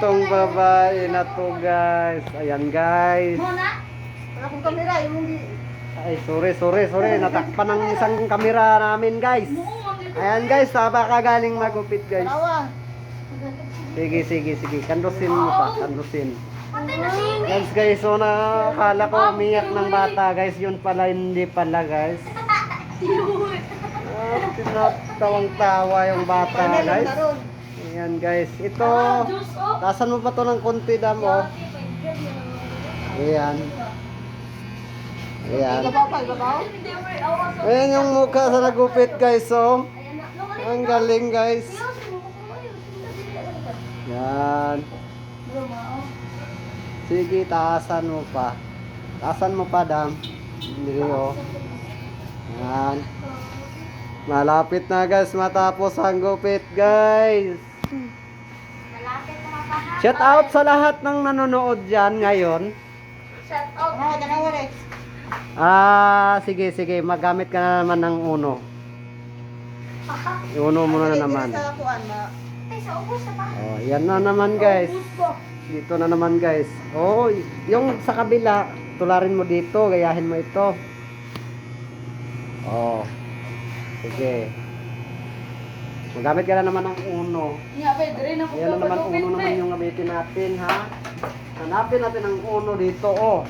itong babae na to guys. Ayan guys. Wala akong kamera, yung Ay, sorry. Natakpan ng isang kamera namin guys. Ayan guys, napakagaling magupit guys. dalawa. Sige. Kandusin mo pa, kandusin. Guys, so nakakala ko umiyak ng bata guys. Yun pala, hindi pala guys. Tinatawang-tawa yung bata guys. Ayan guys, ito. Tasan mo pa to ng konti dam oh. Ayan. Ibabaw. Ayan yung mukha sa nagupit guys oh. Ang galing guys. Yan. Sige, taasan mo pa. Taasan mo pa, dam. Hindi oh. Yan. Malapit na guys matapos ang gupit guys. Shout out sa lahat ng nanonood dyan ngayon. Shout out. Dalawa Rex. Sige. Magamit ka na naman ng uno. Uno mo na naman. Sa ubos na pa. Oh, yan na naman guys. Dito na naman guys. Oh, yung sa kabila, tularin mo dito, gayahin mo ito. Oh. Sige. Magamit ka na naman ng uno. Ayan na naman, uno naman yung gamitin natin, ha? Hanapin natin ang uno dito, oh.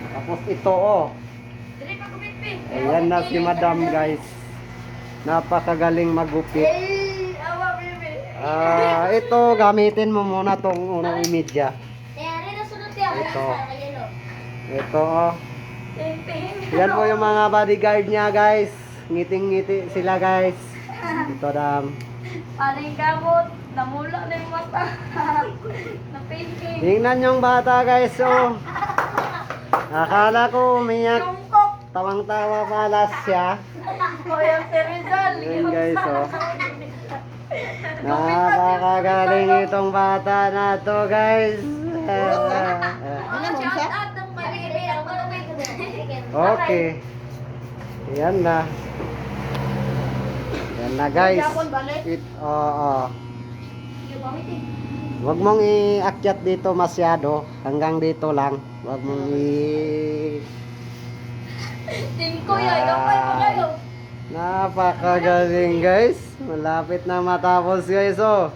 Tapos ito, oh. Ayan na si madam, guys. Napakagaling magupit. Ito, gamitin mo muna tong unang imidya. Ito. Ito, oh. Yan po yung mga bodyguard niya, guys. Ngiting-ngiti sila, guys. Ito, dam. Paling kamot, namula na yung mata. Na-painting. Tingnan yung bata, guys, oh. Akala ko umiyak. Tawang-tawa pala siya. O yung si Rizal. Ayan, guys, oh. Napakagaling itong bata na to, guys. Shout out ng pag-ibig. Okay. Yan na. Yan na, guys. Oo. Huwag mong iakyat dito masyado. Hanggang dito lang. Huwag mong Team ko yun. Gapay mo kayo. Napakagaling, guys. Malapit na matapos, guys. Oh.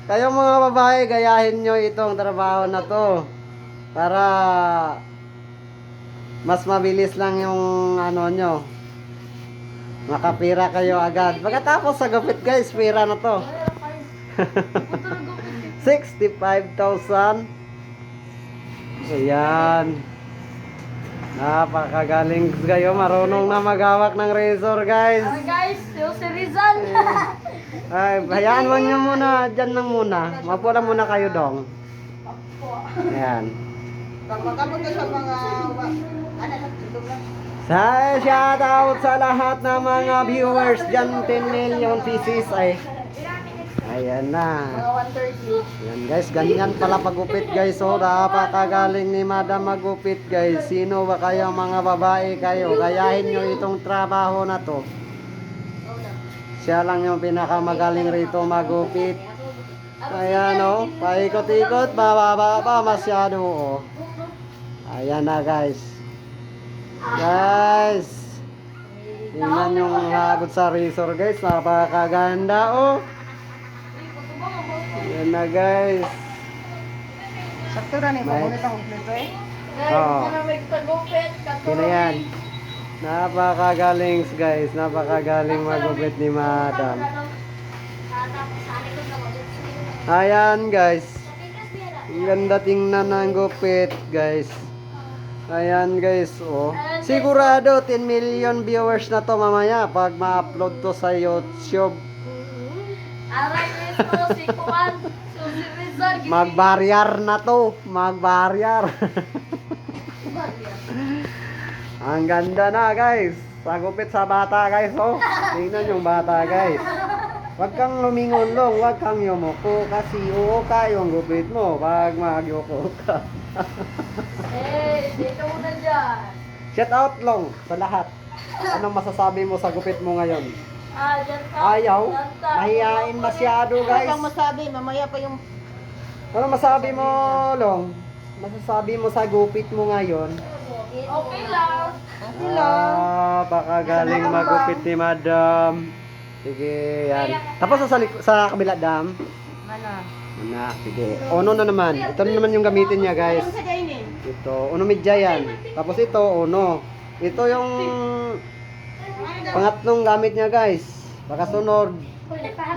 Kayong mga babae, gayahin nyo itong trabaho na to. Para mas mabilis lang yung ano nyo. Makapira kayo agad. Pagkatapos sa gupit, guys, pira na to. 65,000. Ayan. Napakagaling kayo. Marunong na maghawak ng razor, guys. Guys, yung si Rizal. Ay, hayaan mo nyo muna. Diyan lang muna. Mapo lang muna kayo, dong. Ayan. Kapag sa mga Shout out sa lahat ng mga viewers dyan, 10 million pieces ay. Ayan na. 130. Ayan guys, ganyan pala pagupit guys. So, napakagaling ni Madam magupit guys. Sino ba kayo mga babae kayo? Gayahin nyo itong trabaho na to. Siya lang yung pinakamagaling rito magupit. Ayan o, paikot-ikot, bababa pa masyado o. Ayan na guys. Guys, tingnan yung hagod sa razor guys. Napakaganda oh. Ayan na guys. Sakto na ni pagunit ang kompleto eh. Oo. Nagtagupit. Sino yan? Napakagaling guys. Napakagaling magupit ni Madam. Ayan guys. Ang ganda tingnan ng gupit guys. Ayan guys, oh. Sigurado 10 million viewers na to mamaya pag ma-upload to sa YouTube. Aray nito si Kuan. Si Rizal. Magbaryar na to, magbaryar. Ang ganda na guys. Sagupit sa bata guys, oh. Tingnan yung bata guys. Huwag kang lumingon long, huwag kang yumuko kasi uuka yung gupit mo pag magyuko ka. Dito mo na dyan. Shout out long sa lahat. Anong masasabi mo sa gupit mo ngayon? Dyan ka. Ayaw. Dyan ka. Mahihain masyado, Ano guys. pang masabi? Mamaya pa yung... Ano masabi mo, Long? Masasabi mo sa gupit mo ngayon? Okay lang. Okay lang. Baka galing magupit ni Madam. Sige, yan. Tapos sa kabila, Dam. Mana? Na, sige. Uno na naman. Ito na naman yung gamitin niya, guys. Ano sa dining? Ito, uno medya yan. Tapos ito, uno. Ito yung pangatlong gamit niya, guys. Baka sunod,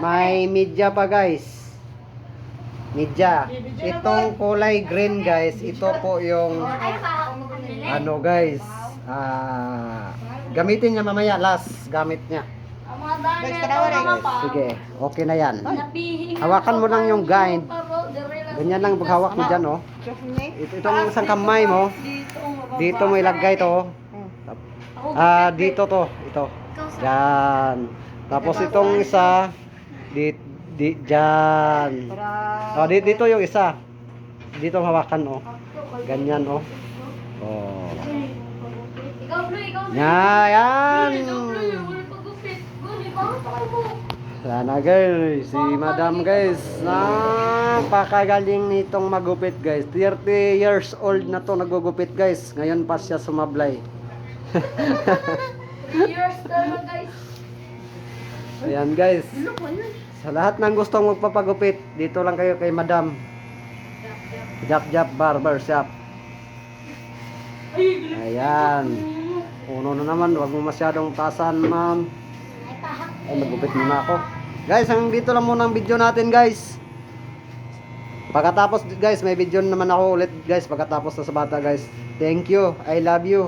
may media pa, guys. Media. Itong kulay green, guys. Ito po yung ano, guys. Gamitin niya mamaya, last gamit niya. Ang mga dami Guys, ito tarawa rin. mga pa. Sige, okay na yan. Nabihing Hawakan mo lang yung guide. Ganyan lang paghawak mo dyan, oh. Itong isang kamay mo, dito mo ilagay to. Dito to, ito. Diyan. Tapos itong isa, diyan. Dito yung isa. Dito hawakan, oh. Ganyan, oh. Oh. Ikaw, Blue, ikaw, Blue. Yan. Ikaw, Blue, wala pagupit. Blue, ikaw, ikaw. Sana guys, si Madam guys, napakagaling nitong magupit guys. 30 years old na to nagugupit guys. Ngayon pa siya sumablay. 3 years na guys. Ayan guys. Sa lahat ng gustong magpapagupit, dito lang kayo kay Madam. Jap Jap Barber Shop. Ayan. Uno na naman, wag mo masyadong tasan, ma'am. Ay, magupit muna ako. Guys, hanggang dito lang muna ang video natin, guys. Pagkatapos, guys, may video naman ako ulit, guys, pagkatapos na sa bata, guys. Thank you. I love you.